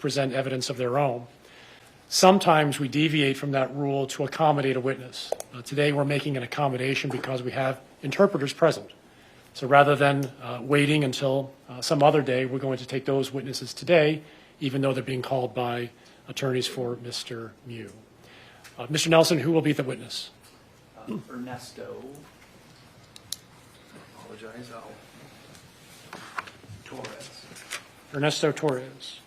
present evidence of their own. Sometimes we deviate from that rule to accommodate a witness. Today we're making an accommodation because we have interpreters present. So rather than waiting until some other day, we're going to take those witnesses today, even though they're being called by attorneys for Mr. Miu. Mr. Nelson, who will be the witness? Ernesto. Apologize. Torres. Ernesto Torres.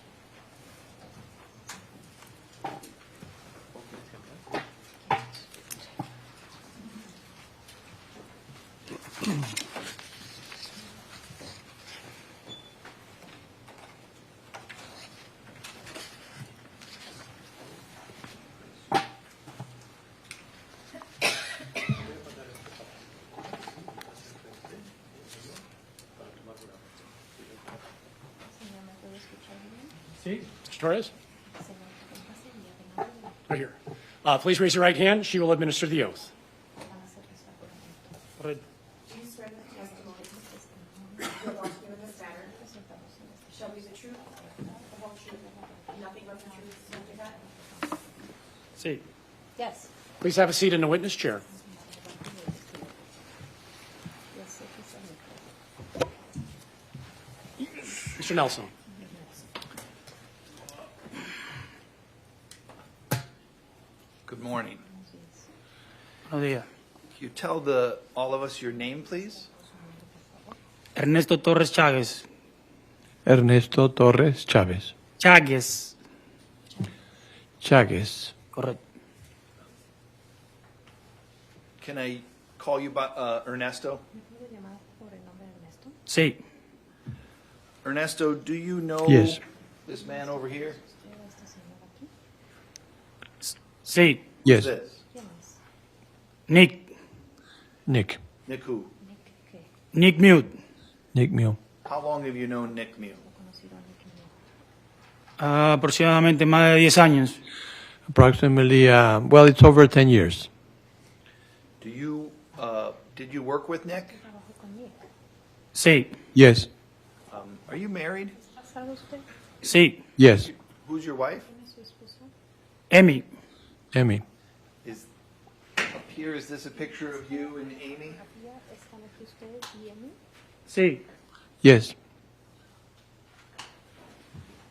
Mr. Torres? Right here. Please raise your right hand. She will administer the oath. Do you swear that the testimony you're about to give in this matter shall be the truth, the whole truth, nothing but the truth, so help you God? See. Yes. Please have a seat in the witness chair. Mr. Nelson. Good morning. Buenos días. Can you tell all of us your name, please? Ernesto Torres Chaguez. Ernesto Torres Chaguez. Chaguez. Chaguez. Correcto. Can I call you by Ernesto? Sí. Ernesto, do you know Yes. this man over here? Sí. Yes. Who's this? Nick. Nick. Nick who? Nick Miu. Nick Miu. How long have you known Nick Miu? Aproximadamente más de 10 años. Approximately, well, it's over 10 years. Do you did you work with Nick? Sí. Yes. Are you married? Sí. Yes. Who's your wife? Emi. Emmy. Is up here? Is this a picture of you and Amy? Sí. Yes.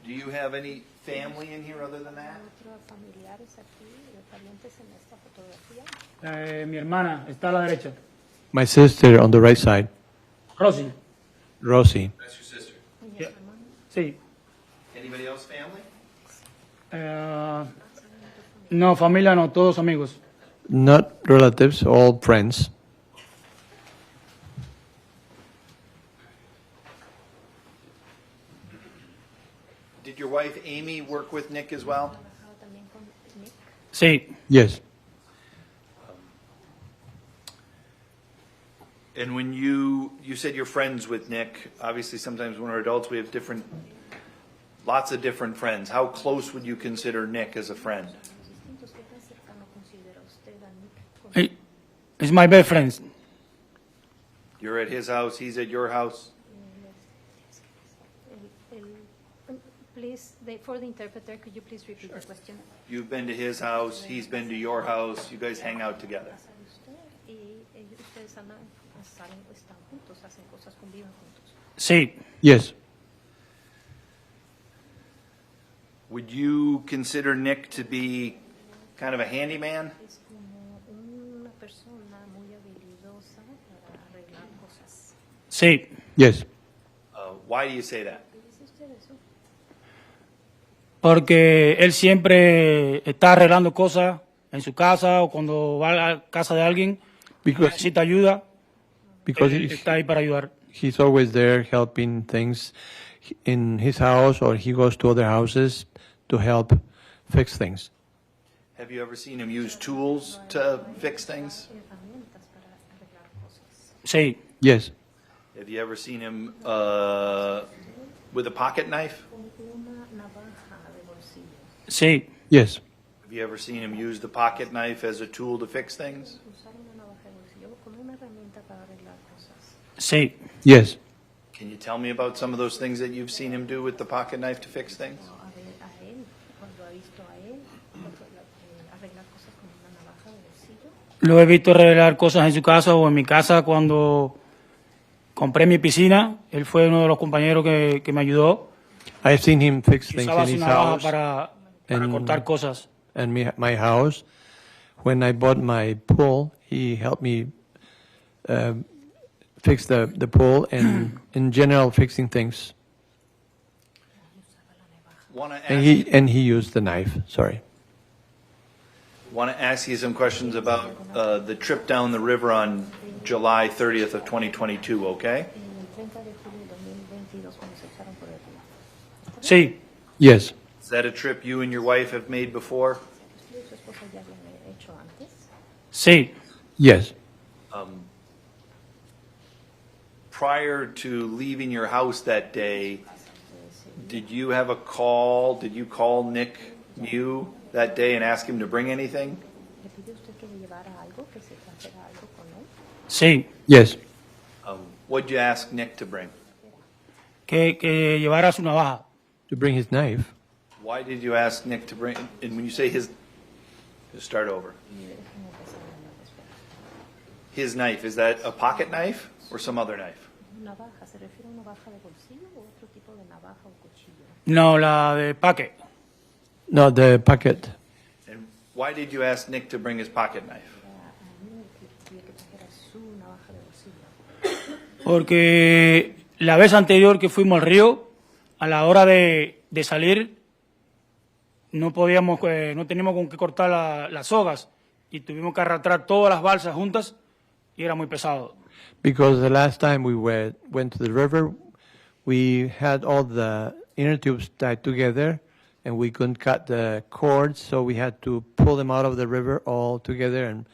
Do you have any family in here other than that? Mi hermana está a la derecha. My sister on the right side, Rosy. Rosie. That's your sister. Sí. Anybody else family? No, familia no, todos amigos. Not relatives, all friends. Did your wife Amy work with Nick as well? Sí. Yes. And when you said you're friends with Nick, obviously sometimes when we're adults we have lots of different friends. How close would you consider Nick as a friend? It's my best friend. You're at his house, he's at your house. Please, for the interpreter, could you please repeat the question? You've been to his house, he's been to your house, you guys hang out together. Sí. Yes. Would you consider Nick to be kind of a handyman? Sí. Yes. Why do you say that? Porque él siempre está arreglando cosas en su casa o cuando va a la casa de alguien Because necesita ayuda. because Él está ahí para ayudar. he's always there helping things in his house, or he goes to other houses to help fix things. Have you ever seen him use tools to fix things? Sí. Yes. Have you ever seen him with a pocket knife? Sí. Yes. Have you ever seen him use the pocket knife as a tool to fix things? Sí. Yes. Can you tell me about some of those things that you've seen him do with the pocket knife to fix things? él, cuando ha visto a él arreglar cosas con una navaja de bolsillo. Lo he visto arreglar cosas en su casa o en mi casa cuando compré mi piscina. Él fue uno de los compañeros que me ayudó. I've seen him fix Y things usaba in su his navaja house para and- cortar cosas. and my house. When I bought my pool, he helped me fix the pool and in general fixing things. Want to And he used the knife. Sorry. ask you some questions about the trip down the river on July 30th of 2022, okay? El 30 de julio de 2022, cuando se echaron por el río. Sí, Yes. Is that a trip you and your wife have made before? ¿Usted y su esposa ya habían hecho antes? sí, Yes. Prior to leaving your house that day, did you have a call? Did you call Nick Miu that day and ask him to bring anything? ¿Le pidió usted que le llevara algo, que se trajera algo con él? sí, Yes. What'd you ask Nick to bring? que llevara su navaja. To bring his knife. Why did you ask Nick to bring? And when you say his, just start over. His knife, is that a pocket knife or some other knife? ¿Navaja? ¿Se refiere a una navaja de bolsillo o otro tipo de navaja o cuchillo? No, la de paque. No, the packet. And why did you ask Nick to bring his pocket knife? A mí que quería que trajera su navaja de bolsillo. Porque la vez anterior que fuimos al río, a la hora de salir, no podíamos, no teníamos con qué cortar las sogas y tuvimos que arrastrar todas las balsas juntas y era muy pesado. Because the last time we went to the river, we had all the inner tubes tied together and we couldn't cut the cords, so we had to pull them out of the river all together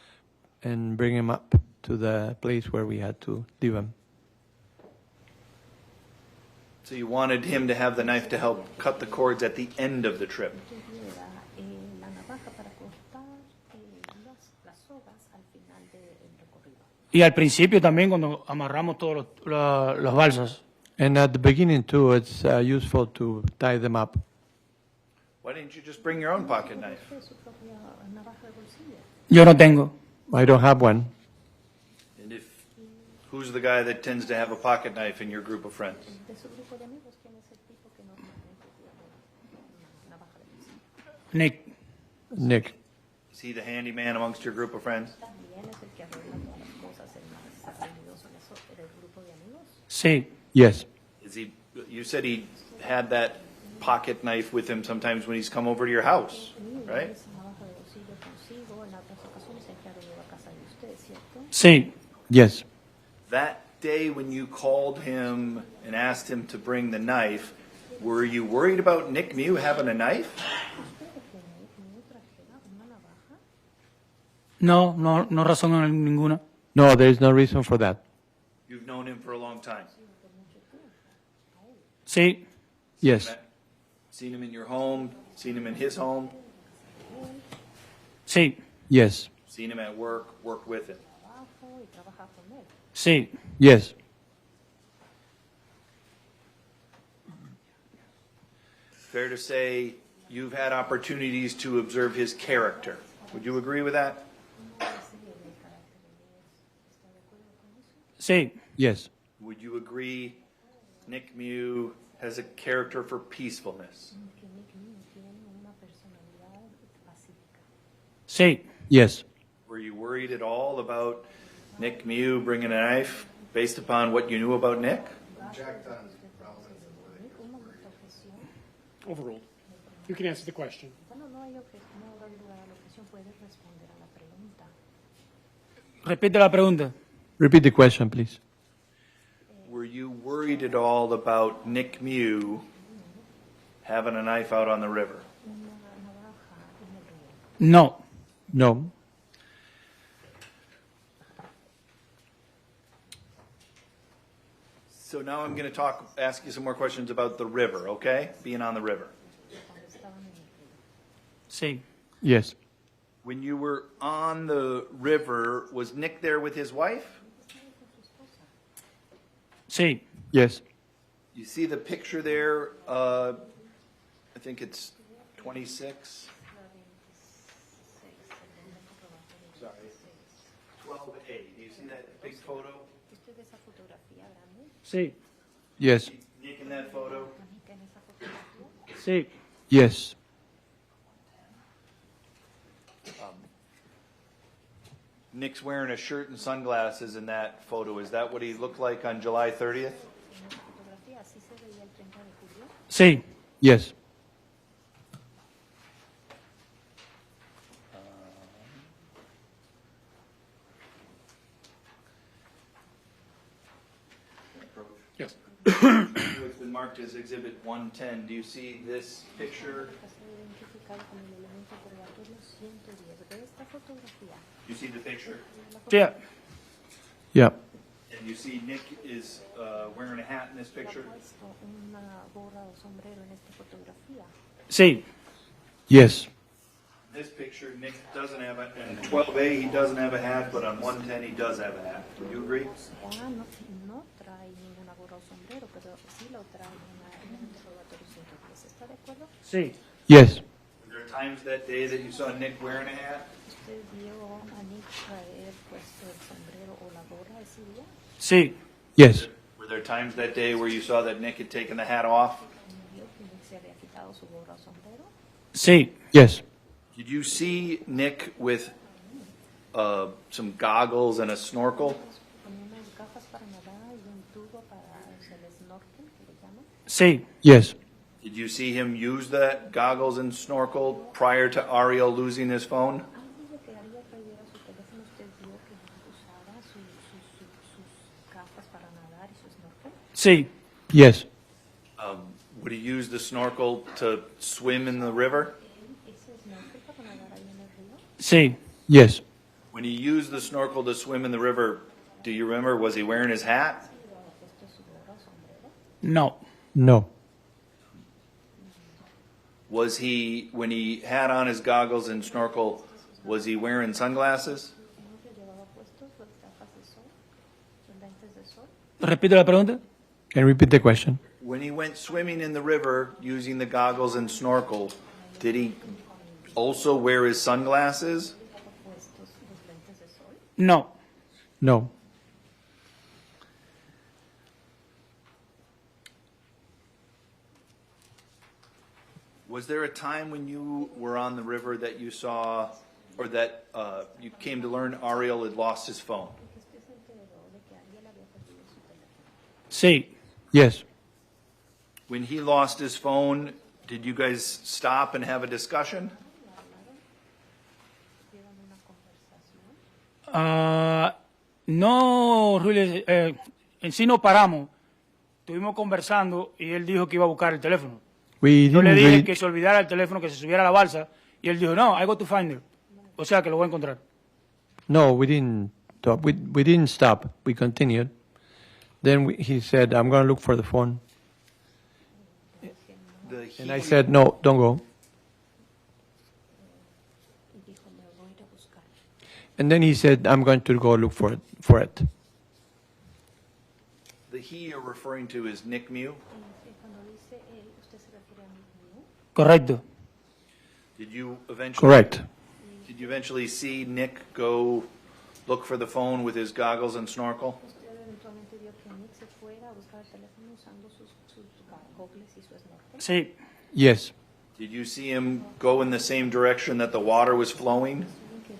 and bring them up to the place where we had to leave them. So you wanted him to have the knife to help cut the cords at the end of the trip. Lleva la navaja para cortar las sogas al final del recorrido. Y al principio también cuando amarramos todas las balsas. And at the beginning too, it's useful to tie them up. Why didn't you just bring your own pocket knife? ¿Usted su propia navaja de bolsillo? Yo no tengo. I don't have one. And who's the guy that tends to have a pocket knife in your group of friends? De su grupo de amigos, ¿quién es el tipo que normalmente tiene una navaja de bolsillo? Nick. Nick. Is he the handyman amongst your group of friends? También es el que arregla todas las cosas en las reuniones del grupo de amigos. Sí, Yes. Is he? You said he had that pocket knife with him sometimes when he's come over to your house, right? Esa navaja de bolsillo consigo en otras ocasiones en que ha venido a casa de usted, ¿cierto? sí, Yes. That day when you called him and asked him to bring the knife, were you worried about Nick Miu having a knife? no, no razón ninguna. No, there is no reason for that. You've known him for a long time. Sí, Yes. Seen him in your home, seen him in his home, sí, Yes. seen him at work, worked with him. Trabajo y trabaja con él. sí, Yes. Fair to say you've had opportunities to observe his character. Would you agree with that? sí, Yes. Would you agree Nick Miu has a character for peacefulness? Que Nick Miu tiene una personalidad pacífica. sí. Yes. Were you worried at all about Nick Miu bringing a knife based upon what you knew about Nick? Overruled. You can answer the question. Bueno, no hay objeción, no hay lugar a la objeción, puede responder a la pregunta. Repite la pregunta. Repeat the question, please. Were you worried at all about Nick Miu having a knife out on the river? No, No. So now I'm going to ask you some more questions about the river, okay? Being on the river. sí, Yes. When you were on the river, was Nick there with his wife? sí, Yes. You see the picture there? I think it's 26? Sorry. 12A, do you see that big photo? ¿Usted ve esa fotografía grande? Sí, Yes. Nick in that photo? ¿En esa fotografía? sí, Yes. Nick's wearing a shirt and sunglasses in that photo. Is that what he looked like on July 30th? En esa fotografía así se veía el 30 de julio. sí, Yes. Yes. It's been marked as Exhibit 110. Do you see this picture? Ha sido identificado como el elemento probatorio 110. ¿Ve esta fotografía? You see the picture? yeah, Yeah. And you see Nick is wearing a hat in this picture? ¿Ha puesto una gorra o sombrero en esta fotografía? sí, Yes. This picture, Nick doesn't have a, in 12A he doesn't have a hat, but on 110 he does have a hat. Would you agree? No trae ninguna gorra o sombrero, pero sí lo trae en el interrogatorio 110. ¿Está de acuerdo? sí, Yes. Were there times that day that you saw Nick wearing a hat? ¿Usted vio a Nick traer puesto el sombrero o la gorra ese día? sí, Yes. Were there times that day where you saw that Nick had taken the hat off? ¿Vio que Nick se había quitado su gorra o sombrero? sí, Yes. Did you see Nick with some goggles and a snorkel? Con unas gafas para nadar y un tubo para el snorkel, que le llaman. sí, Yes. Did you see him use that goggles and snorkel prior to Ariel losing his phone? Antes de que Ariel trajera su teléfono, ¿usted vio que usaba sus gafas para nadar y su snorkel? sí, Yes. Would he use the snorkel to swim in the river? ¿Ese snorkel para nadar ahí en el río? sí, Yes. When he used the snorkel to swim in the river, do you remember, was he wearing his hat? ¿Había puesto su gorra o sombrero? no, No. Was he, when he had on his goggles and snorkel, was he wearing sunglasses? ¿No que llevaba puestos las gafas de sol? ¿Sus lentes de sol? repite la pregunta. Can you repeat the question? When he went swimming in the river using the goggles and snorkel, did he also wear his sunglasses? ¿Llevaba puestos los lentes de sol? No, No. Was there a time when you were on the river that you saw, or that you came to learn Ariel had lost his phone? Porque usted se enteró de que Ariel había perdido su teléfono. sí, Yes. When he lost his phone, did you guys stop and have a discussion? ¿Tuvieron una conversación? no, Ruiz, en sí no paramos, estuvimos conversando y él dijo que iba a buscar el teléfono. We Yo le didn't dije really, que se olvidara el teléfono, que se subiera a la balsa y él dijo, no, I go to find it. O sea que lo voy a encontrar. no, we didn't talk. We didn't stop. We continued. Then he said, I'm going to look for the phone. And I said, no, don't go. Y dijo, me voy a ir a buscar. And then he said, I'm going to go look for it. The he you're referring to is Nick Miu. Y cuando dice él, ¿usted se refiere a mí? Correcto. Did you eventually? Correct. Did you eventually see Nick go look for the phone with his goggles and snorkel? ¿Usted eventualmente vio que Nick se fuera a buscar el teléfono usando sus gogles y su snorkel? Sí, Yes. Did you see him go in the same direction that the water was flowing? ¿En que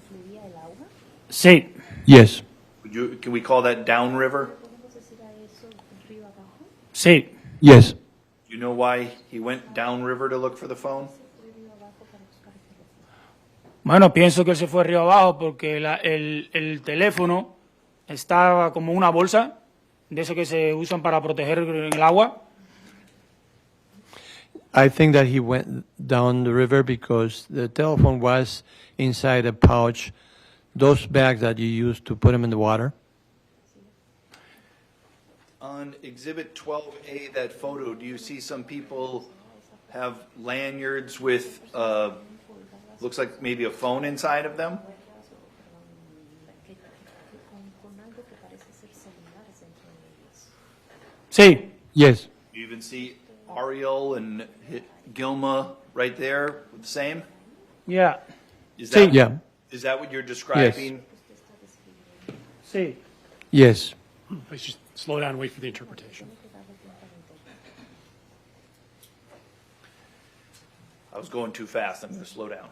fluía el agua? sí, Yes. Can we call that downriver? ¿Podemos decir a eso río abajo? sí. Yes. Do you know why he went downriver to look for the phone? Fue río abajo para buscar el teléfono. Bueno, pienso que él se fue río abajo porque el teléfono estaba como una bolsa, de eso que se usan para proteger el agua. I think that he went down the river because the telephone was inside a pouch, those bags that you use to put them in the water. On Exhibit 12A, that photo, do you see some people have lanyards with, looks like maybe a phone inside of them? Con algo que parece ser celulares dentro de ellas. Sí, Yes. You even see Ariel and Gilma right there, the same? Yeah. Is Sí. that, Yeah. is that what you're describing? Sí. Yes. Please just slow down and wait for the interpretation. I was going too fast. I'm going to slow down.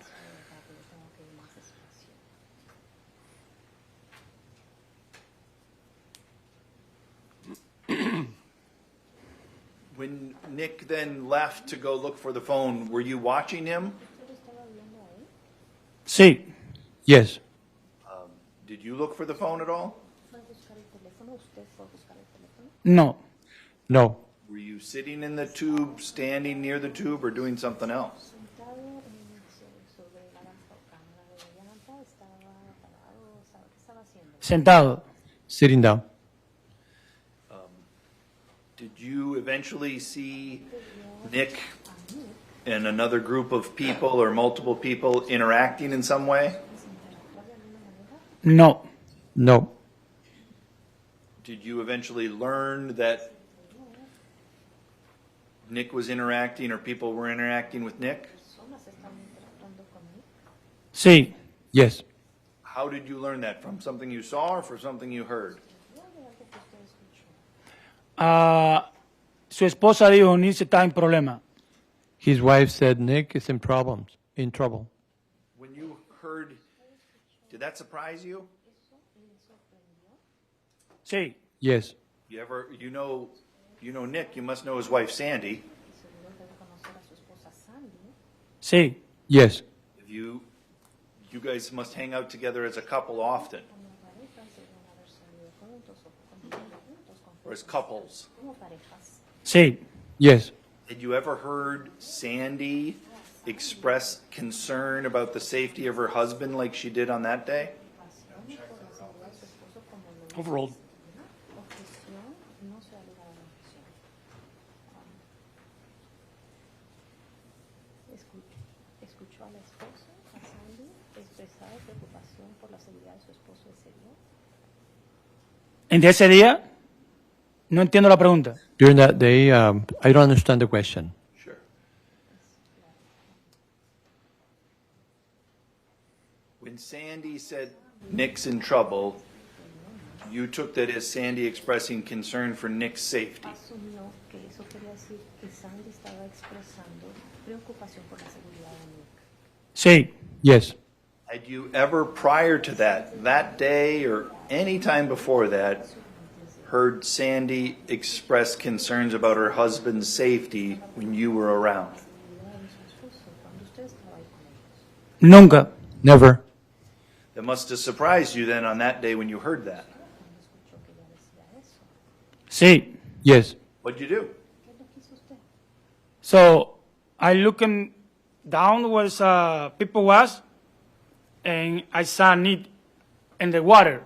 When Nick then left to go look for the phone, were you watching him? Sí. Yes. Did you look for the phone at all? No. No. Were you sitting in the tube, standing near the tube, or doing something else? Sentado. Sitting down. Did you eventually see Nick and another group of people or multiple people interacting in some way? No. No. Did you eventually learn that Nick was interacting or people were interacting with Nick? Sí. Yes. How did you learn that? From something you saw or from something you heard? Su esposa dijo, Nick está en problema. His wife said Nick is in problems, in trouble. When you heard, did that surprise you? Sí. Yes. You know Nick, you must know his wife Sandy. Sí. Yes. If you guys must hang out together as a couple often, or as couples. Sí. Yes. Had you ever heard Sandy express concern about the safety of her husband like she did on that day? Overruled. Escuchó a la esposa, a Sandy, expresar preocupación por la seguridad de su esposo ese día. En ese día, no entiendo la pregunta. During that day, I don't understand the question. Sure. When Sandy said Nick's in trouble, you took that as Sandy expressing concern for Nick's safety. Asumió que eso quería decir que Sandy estaba expresando preocupación por la seguridad de Nick. Sí. Yes. Had you ever, prior to that day or any time before that, heard Sandy express concerns about her husband's safety when you were around? Nunca. Never. That must have surprised you then on that day when you heard that. Sí. Yes. What'd you do? So I looking down where people was, and I saw Nick in the water,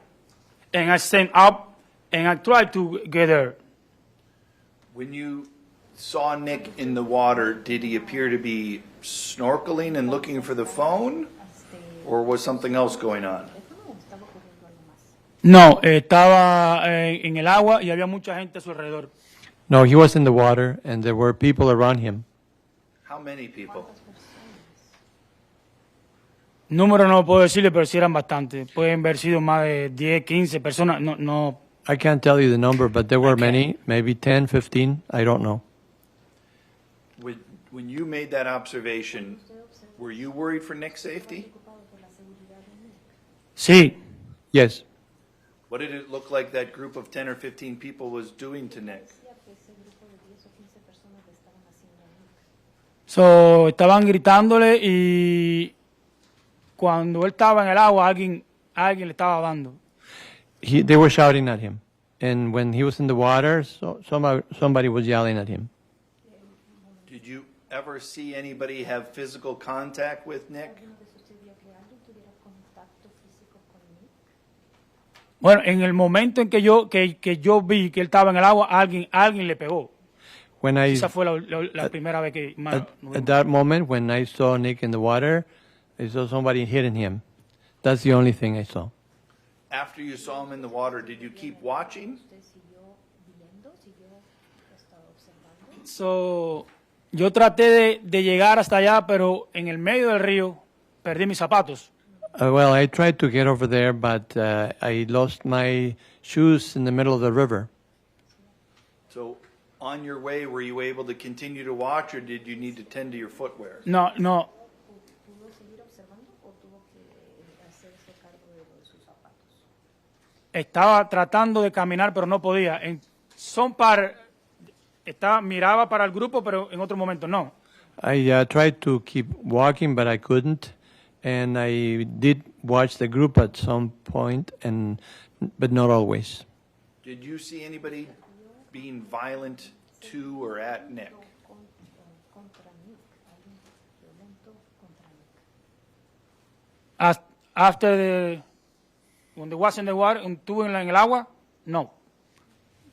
and I stand up and I tried to get her. When you saw Nick in the water, did he appear to be snorkeling and looking for the phone? Or was something else going on? No, estaba en el agua y había mucha gente a su alrededor. No, he was in the water and there were people around him. How many people? Número no puedo decirle, pero sí eran bastantes. Pueden haber sido más de 10, 15 personas. No. I can't tell you the number, but there were many, maybe 10, 15, I don't know. When you made that observation, were you worried for Nick's safety? Sí. Yes. What did it look like that group of 10 or 15 people was doing to Nick? So, estaban gritándole y cuando él estaba en el agua, alguien le estaba dando. They were shouting at him. And when he was in the water, somebody was yelling at him. Did you ever see anybody have physical contact with Nick? Bueno, en el momento en que yo vi que él estaba en el agua, alguien le pegó. Esa fue la primera vez que... At that moment, when I saw Nick in the water, I saw somebody hitting him. That's the only thing I saw. After you saw him in the water, did you keep watching? So, Yo traté de llegar hasta allá, pero en el medio del río perdí mis zapatos. Well, I tried to get over there, but I lost my shoes in the middle of the river. So on your way, were you able to continue to watch, or did you need to tend to your footwear? No, no. ¿Pudo seguir observando o tuvo que hacerse cargo de sus zapatos? Estaba tratando de caminar, pero no podía. Miraba para el grupo, pero en otro momento no. I tried to keep walking, but I couldn't. And I did watch the group at some point, but not always. Did you see anybody being violent to or at Nick? Contra Nick, alguien violento contra Nick. After when they was in the water, estuvo en el agua, no.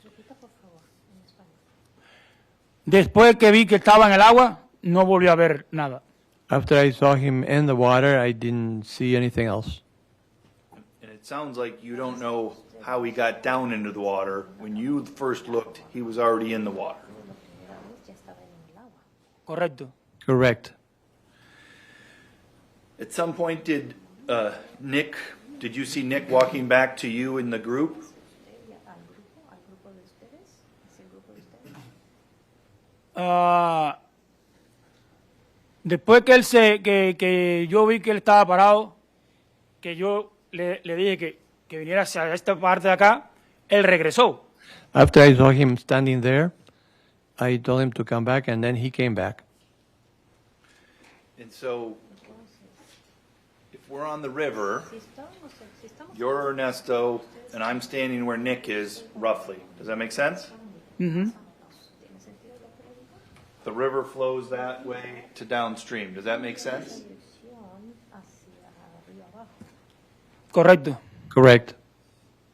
Repita, por favor, en español. Después que vi que estaba en el agua, no volví a ver nada. After I saw him in the water, I didn't see anything else. And it sounds like you don't know how he got down into the water. When you first looked, he was already in the water. Ya estaba en el agua. Correcto. Correct. At some point, did you see Nick walking back to you in the group? Al grupo de ustedes, hacia el grupo de ustedes. Después que yo vi que él estaba parado, que yo le dije que viniera hacia esta parte de acá, él regresó. After I saw him standing there, I told him to come back, and then he came back. And so, if we're on the river, Si estamos you're Ernesto, and I'm standing where Nick is, roughly. Does that make sense? Ujú. ¿tiene sentido lo que le digo? The river flows that way to downstream. Does that make sense? Dirección hacia arriba abajo. Correcto. Correct.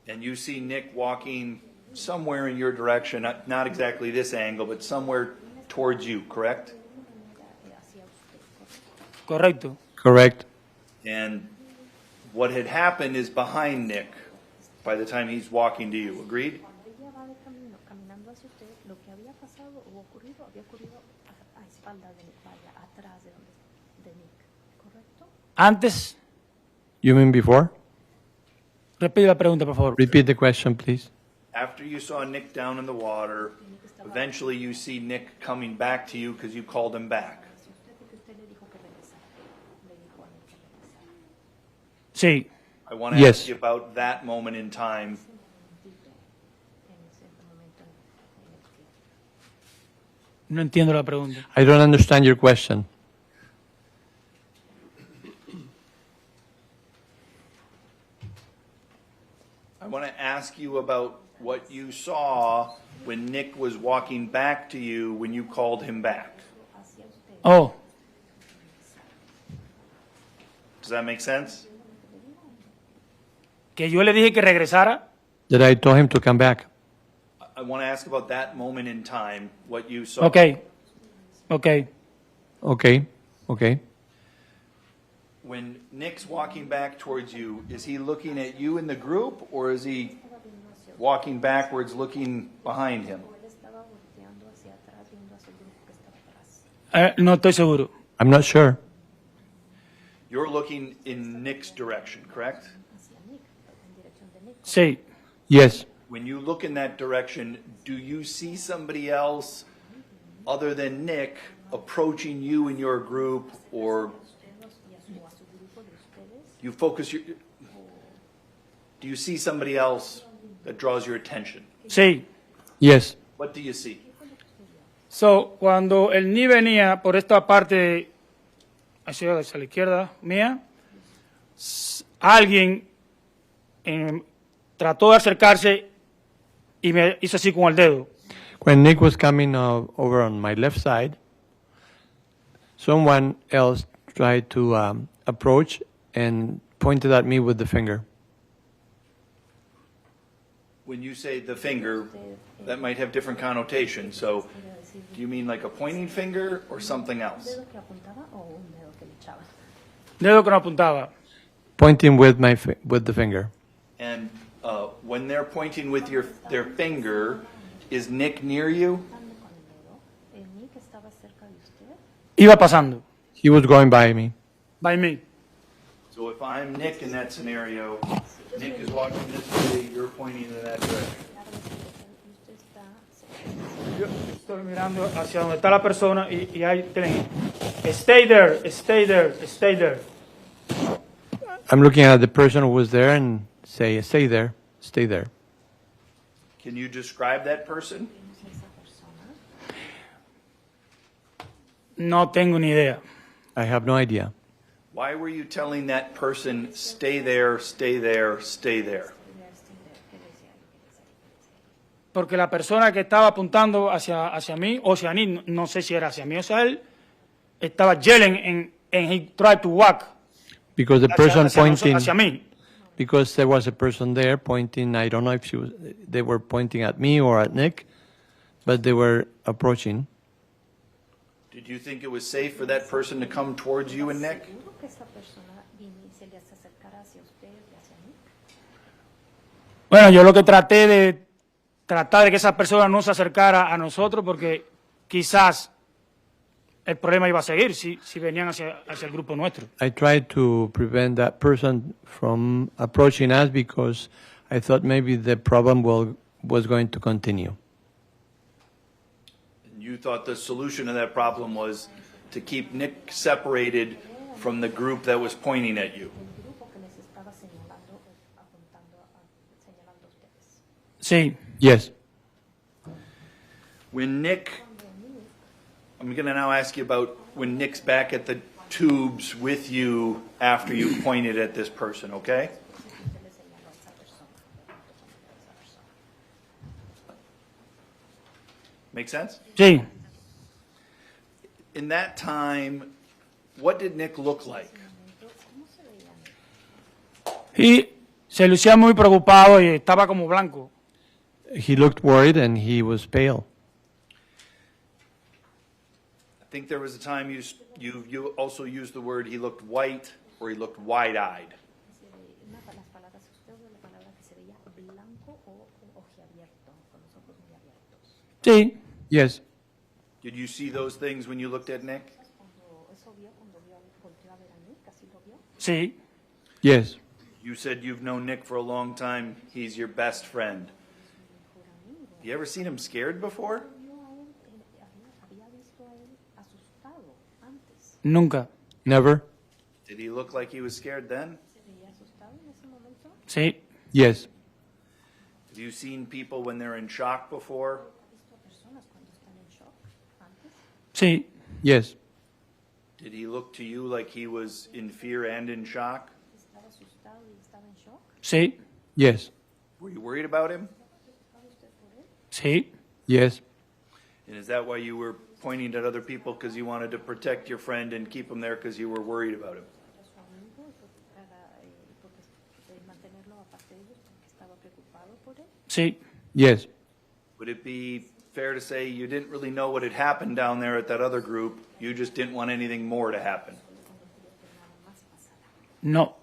And you see Nick walking somewhere in your direction, not exactly this angle, but somewhere towards you, correct? Hacia usted. Correcto. Correct. And what had happened is behind Nick by the time he's walking to you. Agreed? Cuando ella va de camino, caminando hacia usted, lo que había pasado o ocurrido, había ocurrido a espaldas de Nick, vaya, atrás de Nick. ¿Correcto? Antes, You mean before? repite la pregunta, por favor. Repeat the question, please. After you saw Nick down in the water, eventually you see Nick coming back to you because you called him back. Si usted, porque usted le dijo que regresara, le dijo a Nick que regresara. Sí. I want to Yes. ask you about that moment in time. En ese momento en el que No entiendo la pregunta. I don't understand your question. I want to ask you about what you saw when Nick was walking back to you when you called him back. hacia usted, Oh, Does that make sense? que yo le dije que regresara. That I told him to come back. I want to ask about that moment in time, what you saw. Ok. Ok. Okay. Okay. When Nick's walking back towards you, is he looking at you in the group, or is he walking backwards looking behind him? él estaba volteando hacia atrás, viendo hacia el grupo que estaba atrás. No estoy seguro. I'm not sure. You're looking in Nick's direction, correct? Hacia Nick, en dirección de Nick. Sí. Yes. When you look in that direction, do you see somebody else other than Nick approaching you in your group, or O a su grupo de ustedes, you focus your... Do you see somebody else that draws your attention? Sí. Yes. What do you see? So, cuando el Ni venía por esta parte hacia la izquierda mía, alguien trató de acercarse y me hizo así con el dedo. When Nick was coming over on my left side, someone else tried to approach and pointed at me with the finger. When you say the finger, that might have different connotations. So do you mean like a pointing finger or something ¿un else? dedo que apuntaba o un dedo que le echaba? Dedo que no apuntaba. Pointing with with the finger. And when they're pointing with their finger, is Nick near you? Dando con el dedo, Nick estaba cerca de Iba pasando, He was going by me. by me. So if I'm Nick in that scenario, Nick is walking this way, you're pointing in that direction. Yo estoy mirando hacia donde está la persona y ahí tienen, stay there, stay there, stay there. I'm looking at the person who was there and say, stay there, stay there. Can you describe that person? No tengo ni idea. I have no idea. Why were you telling that person, stay there, stay there, stay there? Porque la persona que estaba apuntando hacia mí, o hacia mí, no sé si era hacia mí o hacia él, estaba yelling and he tried to walk Because the person pointing, hacia mí. because there was a person there pointing, I don't know if they were pointing at me or at Nick, but they were approaching. Did you think it was safe for that person to come towards you and Nick? ¿Seguro que esa persona se les acercara hacia usted y hacia mí? Bueno, yo lo que traté de que esa persona no se acercara a nosotros porque quizás el problema iba a seguir si venían hacia el grupo nuestro. I tried to prevent that person from approaching us because I thought maybe the problem was going to continue. And you thought the solution to that problem was to keep Nick separated from the group that was pointing at you. El grupo que les estaba señalando, apuntando, señalando a ustedes. Sí, Yes. When Nick, I'm going to now ask you about when Nick's back at the tubes with you after you pointed at this person, okay? Usted le señaló a esa persona, a esa persona. Make sense? sí. In that time, what did Nick look like? ¿Cómo se veía? Y se lucía muy preocupado y estaba como blanco. He looked worried and he was pale. I think there was a time you also used the word he looked white or he looked wide-eyed. Las palabras, usted usó la palabra que se veía blanco o ojiabierto, con los ojos muy abiertos. Sí, Yes. Did you see those things when you looked at Nick? Cuando volteó a ver a Nick, ¿así lo vio? sí, Yes. You said you've known Nick for a long time. He's your best friend. You ever seen him scared before? Vio a él, había visto a él asustado antes. nunca. Never? Did he look like he was scared then? ¿Se veía asustado en ese momento? Sí, Yes. Have you seen people when they're in shock before? ¿Ha visto a personas cuando están en shock antes? sí, Yes. Did he look to you like he was in fear and in shock? ¿Estaba asustado y estaba en shock? sí, Yes. Were you worried about him? ¿Preocupado usted por él? sí, Yes. And is that why you were pointing at other people because you wanted to protect your friend and keep him there because you were worried about him? Era su amigo porque mantenerlo aparte de ellos porque estaba preocupado por él. sí. Yes. Would it be fair to say you didn't really know what had happened down there at that other group? You just didn't want anything more to happen? No.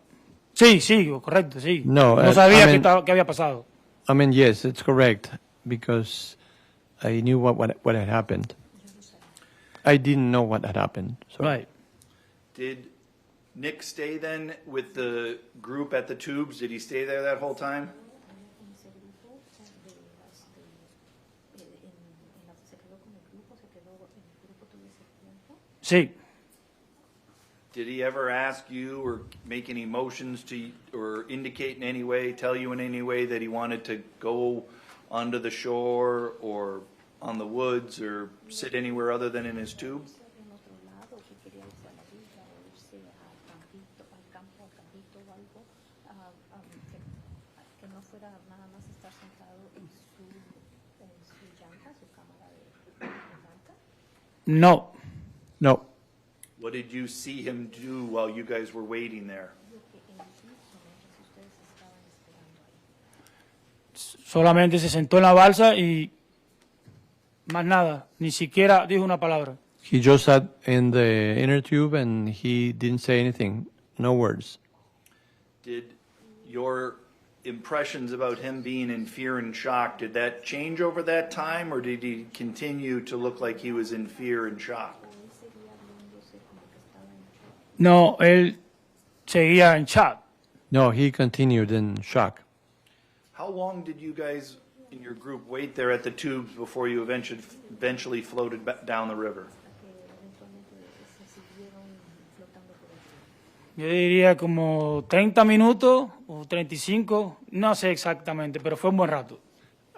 Sí, sí, correcto, sí. No, no sabía I mean- qué había pasado. I mean, yes, it's correct because I knew what had happened. I didn't know what had happened. So. Right. Did Nick stay then with the group at the tubes? Did he stay there that whole time? En ese grupo, se quedó con el grupo, se quedó en el grupo todo ese tiempo. Sí, Did he ever ask you or make any motions to or indicate in any way, tell you in any way that he wanted to go onto the shore or on the woods or sit anywhere other than in his tube? En otro lado, que quería irse a la villa o irse al campito o algo, que no fuera nada más estar sentado en su llanta, su cámara de llanta. no. No. What did you see him do while you guys were waiting there? Lo que él hizo mientras ustedes estaban esperando ahí. Solamente se sentó en la balsa y más nada, ni siquiera dijo una palabra. He just sat in the inner tube and he didn't say anything. No words. Did your impressions about him being in fear and shock, did that change over that time or did he continue to look like he was in fear and shock? Él seguía viendo No, él seguía en shock. No, he continued in shock. How long did you guys in your group wait there at the tubes before you eventually floated down the river? Yo diría como 30 minutos o 35, no sé exactamente, pero fue un buen rato.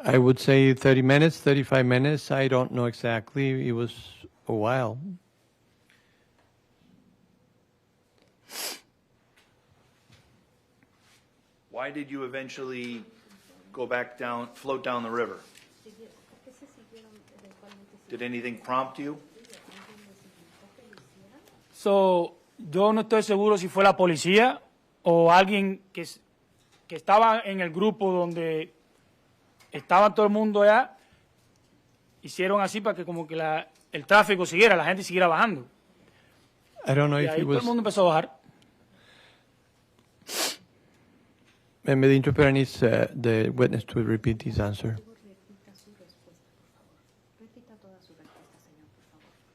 I would say 30 minutes, 35 minutes. I don't know exactly. It was a while. Why did you eventually go back down, float down the river? Did anything prompt you? So, yo no estoy seguro si fue la policía o alguien que estaba en el grupo donde estaba todo el mundo allá, hicieron así para que como que el tráfico siguiera, la gente siguiera bajando. I don't know Y if ahí it todo el was. mundo empezó a bajar. Maybe the interpreter needs the witness to repeat his answer.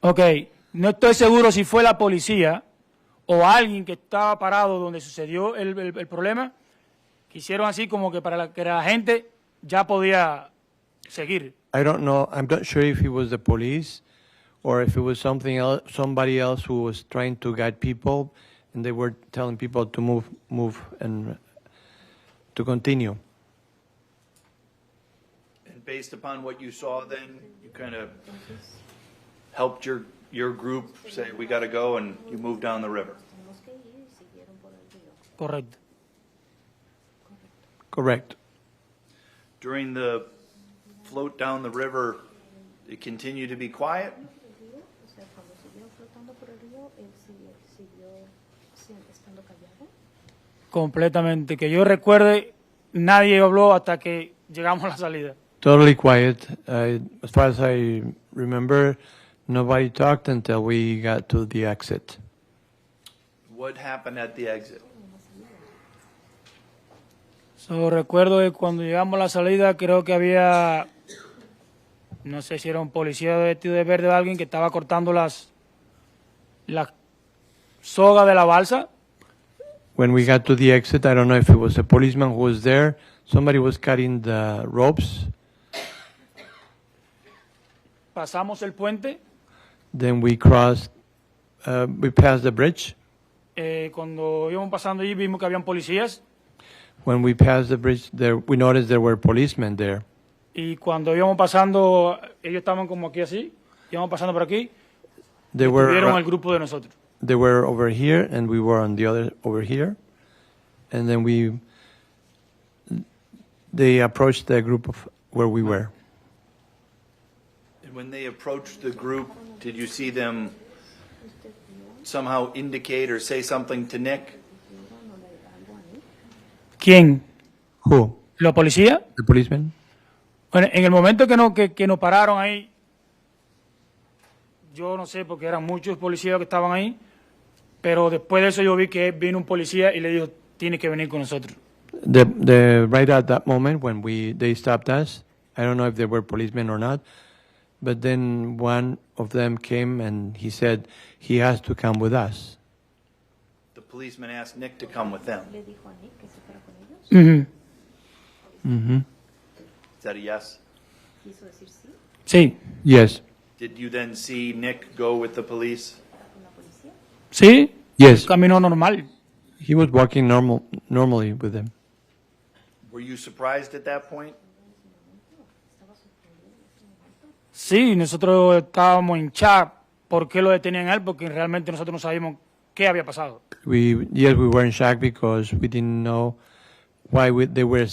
Ok, no estoy seguro si fue la policía o alguien que estaba parado donde sucedió el problema, que hicieron así como que para que la gente ya podía seguir. I don't know. I'm not sure if it was the police or if it was something else, somebody else who was trying to guide people, and they were telling people to move, and to continue. And based upon what you saw then, you kind of helped your group say, we got to go, and you moved down the river. Correcto. Correct. During the float down the river, it continued to be quiet? Completamente. Que yo recuerde, nadie habló hasta que llegamos a la salida. Totally quiet. As far as I remember, nobody talked until we got to the exit. What happened at the exit? So, recuerdo que cuando llegamos a la salida, creo que había, no sé si era un policía vestido de verde o alguien que estaba cortando las sogas de la balsa. When we got to the exit, I don't know if it was a policeman who was there. Somebody was cutting the ropes. Pasamos el puente. Then we crossed, we passed the bridge. Cuando íbamos pasando allí vimos que habían policías. When we passed the bridge, we noticed there were policemen there. Y cuando íbamos pasando, ellos estaban como aquí así. Íbamos pasando por aquí. They Vieron were al grupo de nosotros. they were over here, and we were on the other over here. And then they approached the group of where we were. And when they approached the group, did you see them somehow indicate or say something to Nick? ¿Quién? Who? ¿La policía? The policeman? Bueno, en el momento que nos pararon ahí, yo no sé porque eran muchos policías que estaban ahí, pero después de eso yo vi que vino un policía y le dijo, tiene que venir con nosotros. Right at that moment when they stopped us, I don't know if they were policemen or not, but then one of them came and he said he has to come with us. The policeman asked Nick to come with them. Ujú. Is that a yes? Sí, Yes. Did you then see Nick go with the police? sí, Yes. caminó normal. He was walking normally with them. Were you surprised at that point? Sí, nosotros estábamos en shock. ¿Por qué lo detenían a él? Porque realmente nosotros no sabíamos qué había pasado. We were in shock because we didn't know why they were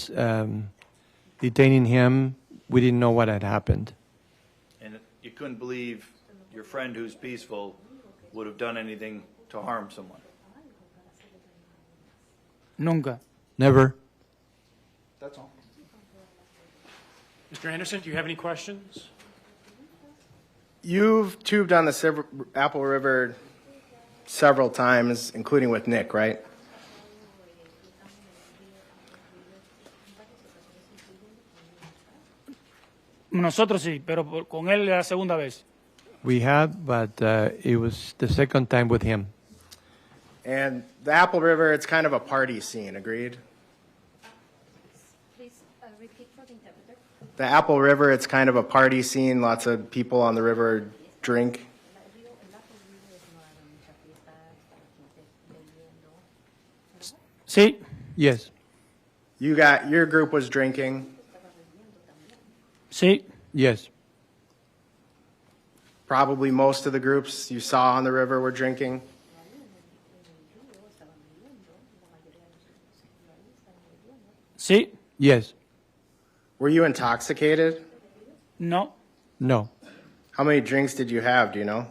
detaining him. We didn't know what had happened. And you couldn't believe your friend who's peaceful would have done anything to harm someone. Nunca. Never. That's all. Mr. Anderson, do you have any questions? You've tubed on the Apple River several times, including with Nick, right? Nosotros sí, pero con él la segunda vez. We have, but it was the second time with him. And the Apple River, it's kind of a party scene, agreed? Please repeat for the interpreter. The Apple River, it's kind of a party scene. Lots of people on the river drink. El Apple River no hagan mucha fiesta, está la gente bebiendo. Sí, Yes. Your group was drinking. sí, Yes. Probably most of the groups you saw on the river were drinking. sí, Yes. Were you intoxicated? no, No. How many drinks did you have? Do you know?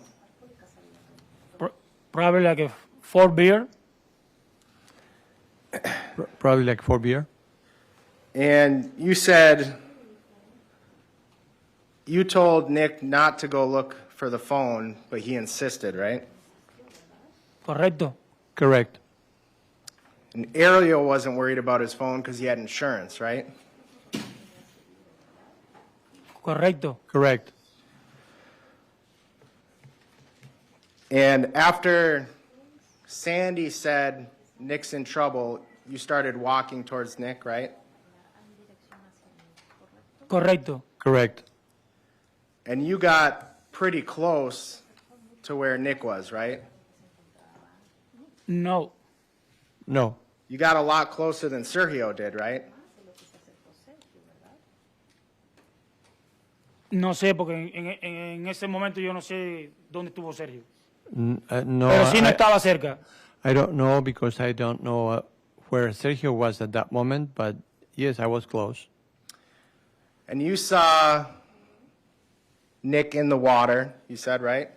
probably like a 4 beer. Probably like 4 beer. And you said you told Nick not to go look for the phone, but he insisted, right? Correcto, And Correct. Ariel wasn't worried about his phone because he had insurance, right? correcto. Correct. And after Sandy said Nick's in trouble, you started walking towards Nick, right? Correcto. Correct. And you got pretty close to where Nick was, right? No, No. You got a lot closer than Sergio did, right? no sé, porque en ese momento yo no sé dónde estuvo Sergio. No. Pero sí no estaba cerca. I don't know because I don't know where Sergio was at that moment, but yes, I was close. And you saw Nick in the water, you said, right?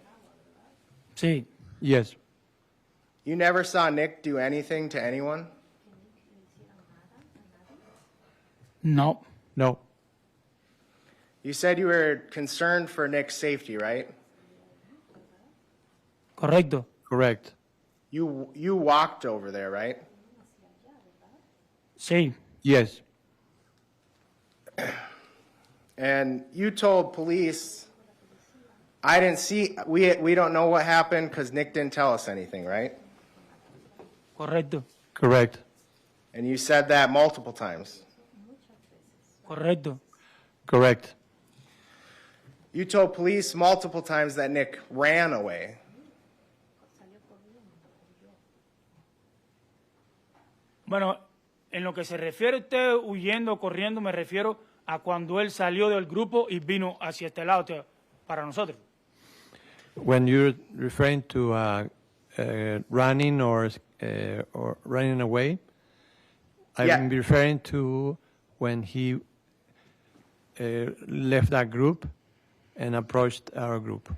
Sí, Yes. You never saw Nick do anything to anyone? no, No. You said you were concerned for Nick's safety, right? correcto. Correct. You walked over there, right? Sí, Yes. And you told police, I didn't see, we don't know what happened because Nick didn't tell us anything, right? correcto, Correct. And you said that multiple times. correcto. Correct. You told police multiple times that Nick ran away. Bueno, en lo que se refiere usted huyendo, corriendo, me refiero a cuando él salió del grupo y vino hacia este lado, para nosotros. When you're referring to running or running away, Yeah. I'm referring to when he left that group and approached our group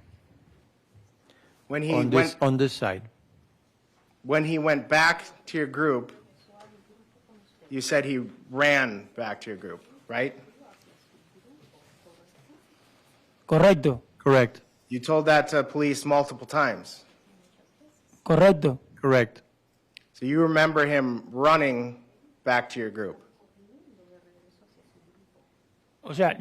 When he on this side. when he went back to your group, you said he ran back to your group, right? Correcto, Correct. You told that to police multiple times. correcto. Correct. So you remember him running back to your group. O sea,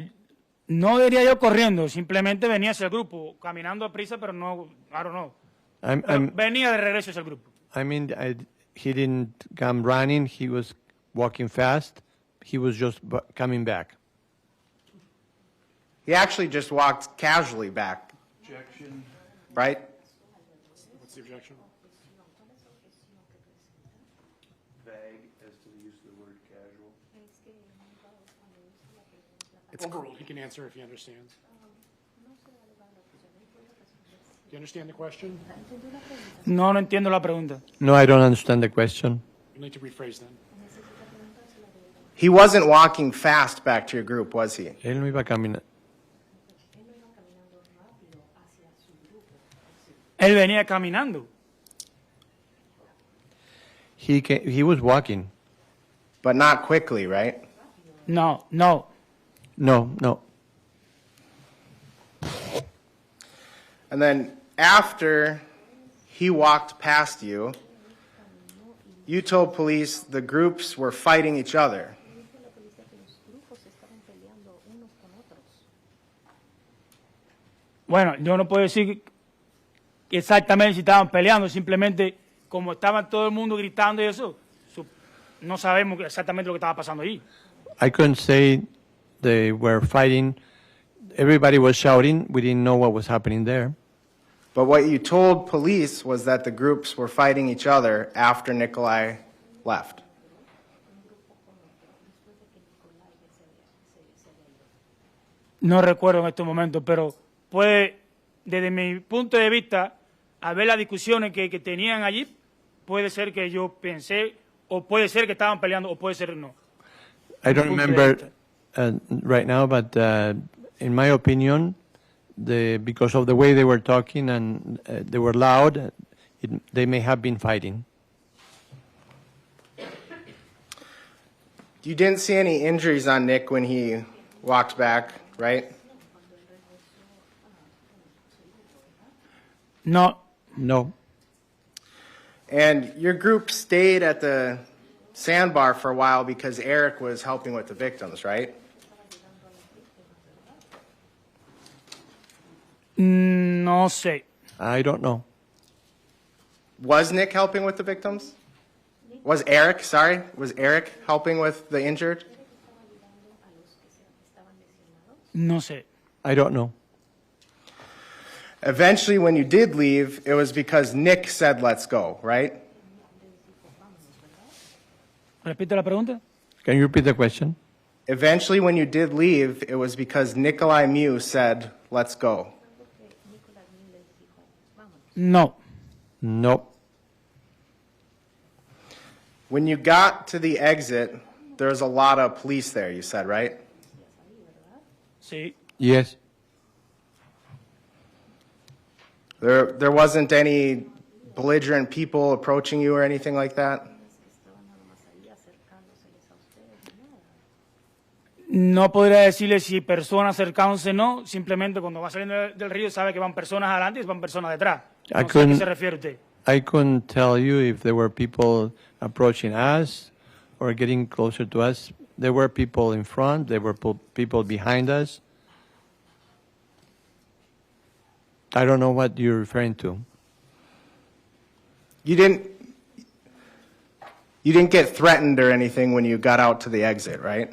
no diría yo corriendo, simplemente venía hacia el grupo, caminando a prisa, pero no, I don't know. Pero venía de regreso hacia el grupo. He didn't come running. He was walking fast. He was just coming back. He actually just walked casually back, Objection. right? What's the objection? Vague as to the use of the word casual. Overruled. He can answer if he understands. Do you understand the question? No, no entiendo la pregunta. No, I don't understand the question. You need to rephrase then. He wasn't walking fast back to your group, was he? Él no iba caminando. Él venía caminando. He was walking. But not quickly, right? No, no. No, no. And then after he walked past you, you told police the groups were fighting each other. Bueno, yo no puedo decir exactamente si estaban peleando, simplemente como estaba todo el mundo gritando y eso, no sabemos exactamente lo que estaba pasando allí. I couldn't say they were fighting. Everybody was shouting. We didn't know what was happening there. But what you told police was that the groups were fighting each other after Nicolae left. No recuerdo en estos momentos, pero puede, desde mi punto de vista, a ver las discusiones que tenían allí, puede ser que yo pensé, o puede ser que estaban peleando, o puede ser no. I don't Punto de remember vista. right now, but in my opinion, because of the way they were talking and they were loud, they may have been fighting. You didn't see any injuries on Nick when he walked back, right? No, No. And your group stayed at the sandbar for a while because Eric was helping with the victims, right? no sé. I don't know. Was Nick helping with the victims? Was Eric helping with the injured? No sé. I don't know. Eventually, when you did leave, it was because Nick said, let's go, right? ¿Repite la pregunta? Can you repeat the question? Eventually, when you did leave, it was because Nicolae Miu said, let's go. No. No. When you got to the exit, there was a lot of police there, you said, right? Sí. Yes. There wasn't any belligerent people approaching you or anything like that? No podría decirle si personas acercándose no, simplemente cuando va saliendo del río sabe que van personas adelante y van personas detrás. No sé a qué se refiere usted. I couldn't tell you if there were people approaching us or getting closer to us. There were people in front. There were people behind us. I don't know what you're referring to. You didn't get threatened or anything when you got out to the exit, right?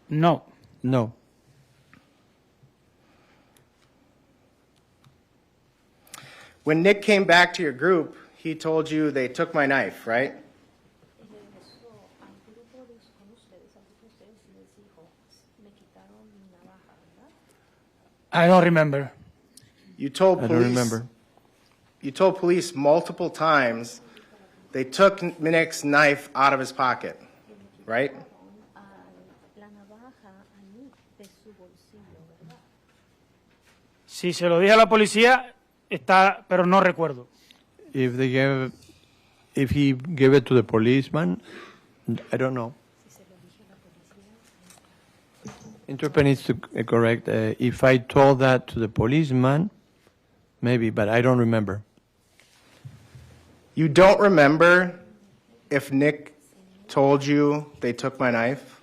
No. No. When Nick came back to your group, he told you they took my knife, right? I don't remember. You told I police. don't remember. You told police multiple times they took Nick's knife out of his pocket, right? Si se lo dije a la policía, está, pero no recuerdo. If he gave it to the policeman, I don't know. Interpret needs to correct. If I told that to the policeman, maybe, but I don't remember. You don't remember if Nick told you they took my knife?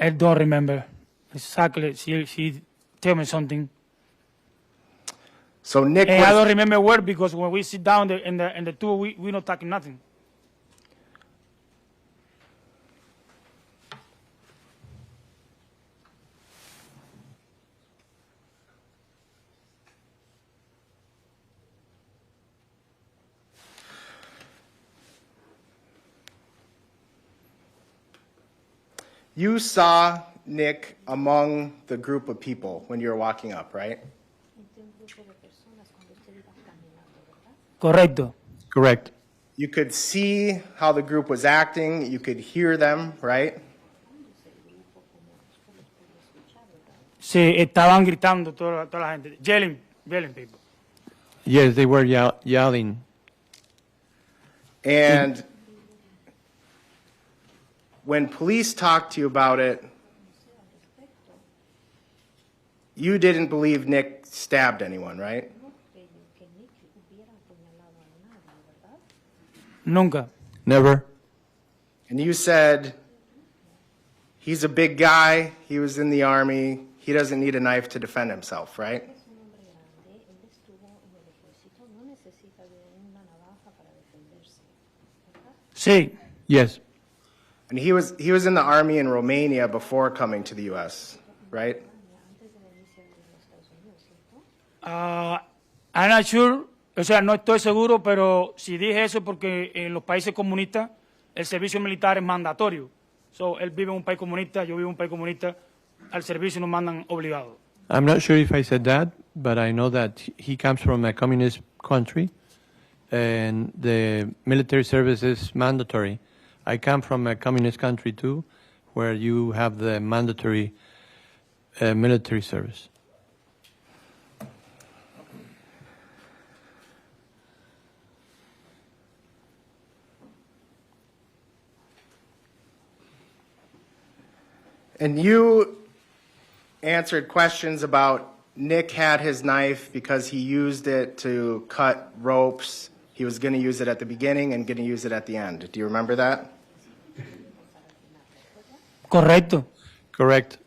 I don't remember exactly. She tell me something. So Nick And I don't was, remember where because when we sit down in the tour, we not talking nothing. you saw Nick among the group of people when you were walking up, right? Correcto. Correct. You could see how the group was acting. You could hear them, right? Sí, estaban gritando toda la gente. Yelling people. Yes, they were yelling. And when police talked to you about it, you didn't believe Nick stabbed anyone, right? Nunca. Never. And you said, he's a big guy, he was in the army, he doesn't need a knife to defend himself, right? Es un hombre grande, él estuvo en el ejército, no necesita de una navaja para defenderse. ¿Verdad? Sí, Yes. And he was in the army in Romania before coming to the U.S., right? Antes de venirse a los Estados Unidos, ¿cierto? I'm not sure, o sea, no estoy seguro, pero si dije eso porque en los países comunistas el servicio militar es mandatorio. So, él vive en un país comunista, yo vivo en un país comunista, al servicio nos mandan obligados. I'm not sure if I said that, but I know that he comes from a communist country and the military service is mandatory. I come from a communist country too, where you have the mandatory military service. And you answered questions about Nick had his knife because he used it to cut ropes. He was going to use it at the beginning and going to use it at the end. Do you remember that? Correcto. Correct.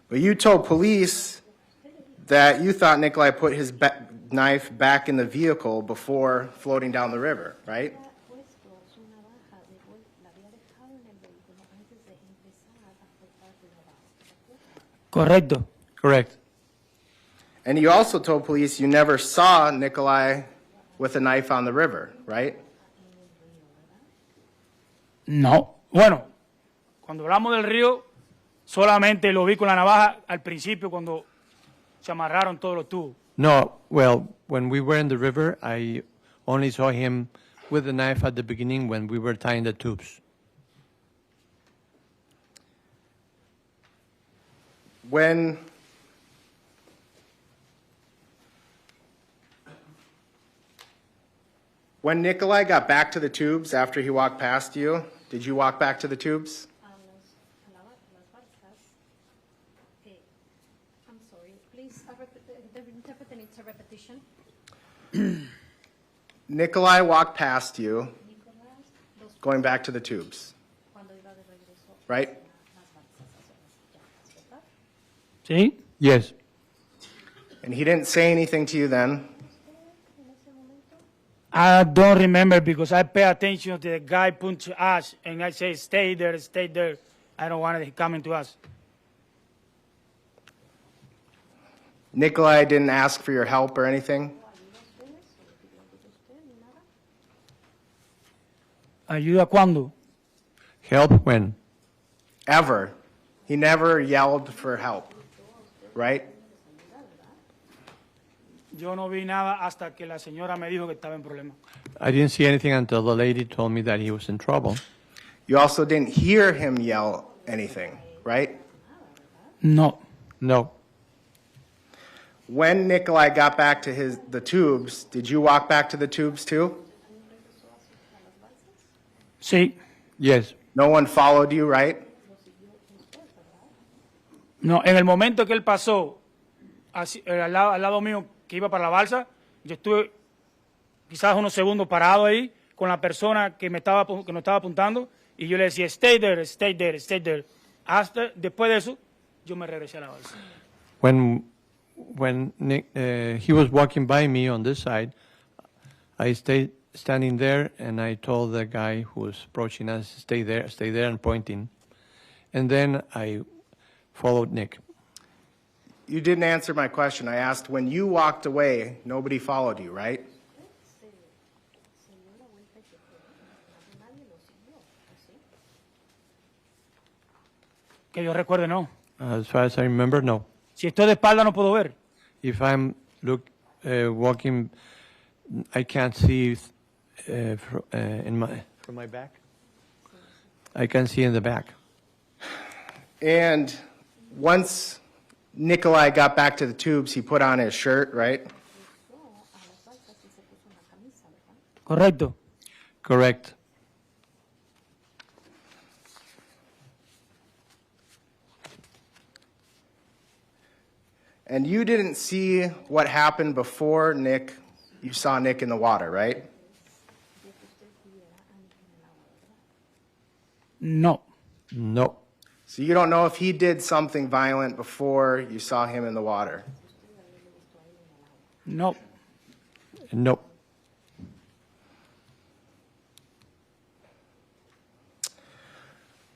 But you told police that you thought Nicolae put his knife back in the vehicle before floating down the river, right? Puesto su navaja de vuelta, la había dejado en el vehículo antes de empezar a flotar el navaja. Correcto. Correct. And you also told police you never saw Nicolae with a knife on the river, right? No. Bueno, cuando hablamos del río, solamente lo vi con la navaja al principio cuando se amarraron todos los tubos. No, well, when we were in the river, I only saw him with the knife at the beginning when we were tying the tubes. When Nicolae got back to the tubes after he walked past you, did you walk back to the tubes? Las balsas, I'm sorry, please, the interpreter needs a repetition. Nicolae walked past you Nicolás, going back to the tubes, cuando iba de regreso, right? las balsas hacia las llamas, ¿verdad? ¿Sí? Yes. And he didn't say anything to you then. I don't remember because I pay attention to the guy punch us and I say, stay there, stay there. I don't want it coming to us. Nicolae didn't ask for your help or anything? ¿Ayuda cuándo? Help when? Ever. He never yelled for help, right? Yo no vi nada hasta que la señora me dijo que estaba en problema. I didn't see anything until the lady told me that he was in trouble. You also didn't hear him yell anything, right? No. No. When Nicolae got back to the tubes, did you walk back to the tubes too? Sí. Yes. No one followed you, right? No, en el momento que él pasó al lado mío que iba para la balsa, yo estuve quizás unos segundos parado ahí con la persona que nos estaba apuntando y yo le decía, stay there, stay there, stay there. Hasta después de eso, yo me regresé a la balsa. When Nick, he was walking by me on this side, I stayed standing there and I told the guy who was approaching us, stay there and pointing. And then I followed Nick. You didn't answer my question. I asked, when you walked away, nobody followed you, right? Que yo recuerde, no. As far as I remember, no. Si estoy de espalda no puedo ver. If I'm walking, I can't see from my back. I can see in the back. And once Nicolae got back to the tubes, he put on his shirt, right? Correcto. Correct. And you didn't see what happened before Nick, you saw Nick in the water, right? No. No. So you don't know if he did something violent before you saw him in the water? No. Nope.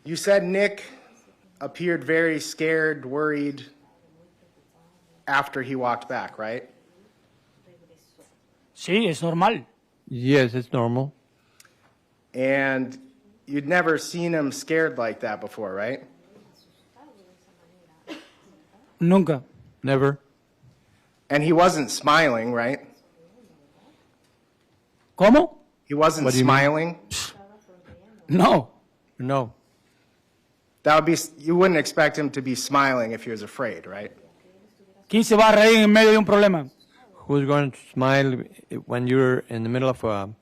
You said Nick appeared very scared, worried after he walked back, right? Sí, es normal. Yes, it's normal. And you'd never seen him scared like that before, right? Nunca. Never. And he wasn't smiling, right? ¿Cómo? He wasn't What do you mean? smiling. No. No. That would be, you wouldn't expect him to be smiling if he was afraid, right? ¿Quién se va a reír en medio de un problema? Who's going to smile when you're in the middle of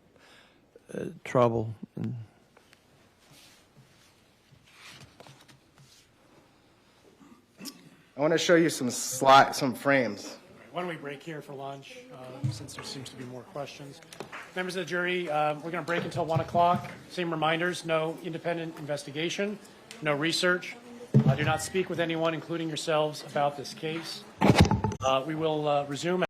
trouble? I want to show you some frames. Why don't we break here for lunch, since there seems to be more questions. Members of the jury, we're going to break until 1 o'clock. Same reminders, no independent investigation, no research. Do not speak with anyone, including yourselves, about this case. We will resume